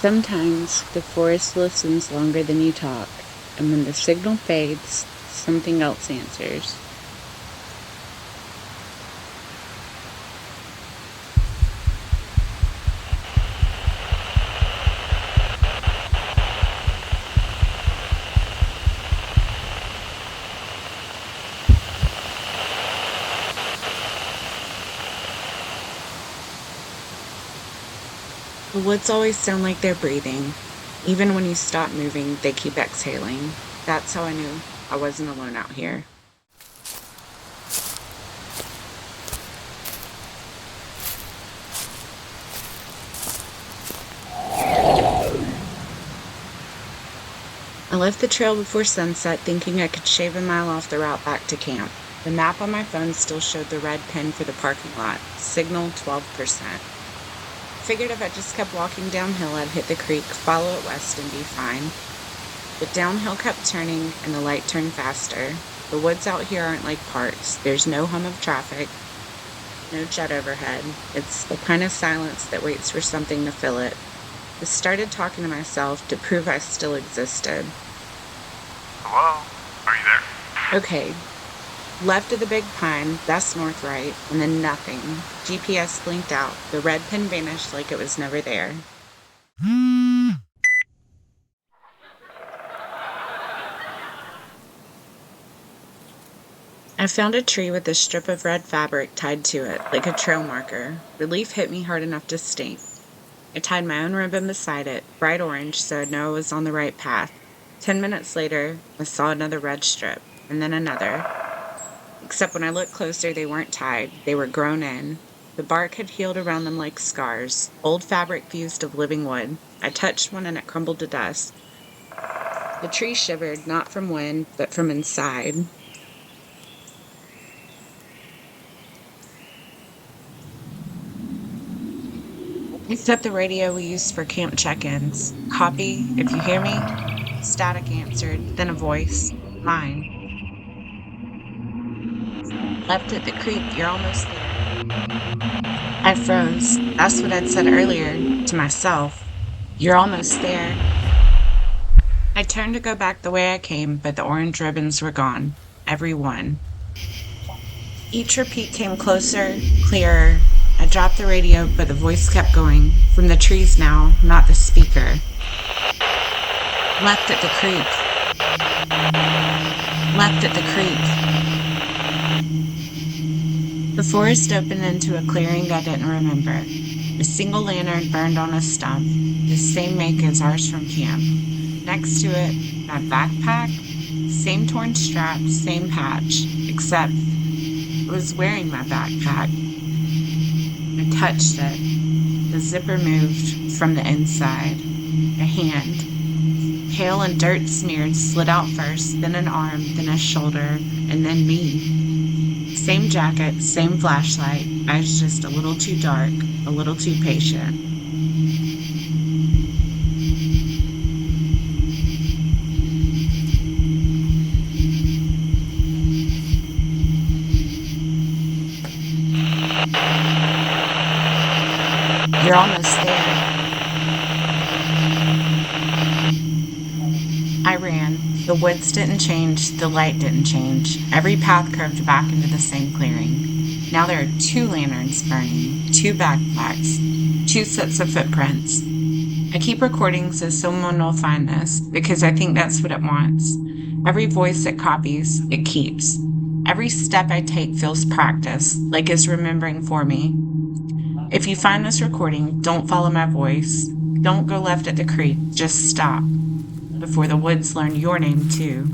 Sometimes the forest listens longer than you talk, and when the signal fades, something else answers. The woods always sound like they're breathing. Even when you stop moving, they keep exhaling. That's how I knew I wasn't alone out here. I left the trail before sunset, thinking I could shave a mile off the route back to camp. The map on my phone still showed the red pin for the parking lot, signal 12%. Figured if I just kept walking downhill, I'd hit the creek, follow it west, and be fine. But downhill kept turning, and the light turned faster. The woods out here aren't like parks. There's no hum of traffic, no jet overhead. It's the kind of silence that waits for something to fill it. I started talking to myself to prove I still existed. Hello? Are you there? Okay. Left of the big pine, that's north right, and then nothing. GPS blinked out. The red pin vanished like it was never there. I found a tree with a strip of red fabric tied to it, like a trail marker. Relief hit me hard enough to sting. I tied my own ribbon beside it, bright orange, so I'd know I was on the right path. 10 minutes later, I saw another red strip, and then another. Except when I looked closer, they weren't tied. They were grown in. The bark had healed around them like scars, old fabric fused of living wood. I touched one and it crumbled to dust. The tree shivered, not from wind, but from inside. I set the radio we used for camp check-ins. Copy, if you hear me. Static answered, then a voice. Mine. Left at the creek, you're almost there. I froze. That's what I'd said earlier, to myself. You're almost there. I turned to go back the way I came, but the orange ribbons were gone. Every one. Each repeat came closer, clearer. I dropped the radio, but the voice kept going. From the trees now, not the speaker. Left at the creek. Left at the creek. The forest opened into a clearing I didn't remember. A single lantern burned on a stump, the same make as ours from camp. Next to it, my backpack, same torn strap, same patch, except I was wearing my backpack. I touched it. The zipper moved from the inside. A hand, pale and dirt smeared, slid out first, then an arm, then a shoulder, and then me. Same jacket, same flashlight. I was just a little too dark, a little too patient. You're almost there. I ran. The woods didn't change, the light didn't change. Every path curved back into the same clearing. Now there are 2 lanterns burning, 2 backpacks, 2 sets of footprints. I keep recording so someone will find this, because I think that's what it wants. Every voice it copies, it keeps. Every step I take feels practice, like it's remembering for me. If you find this recording, don't follow my voice. Don't go left at the creek, just stop. Before the woods learn your name too.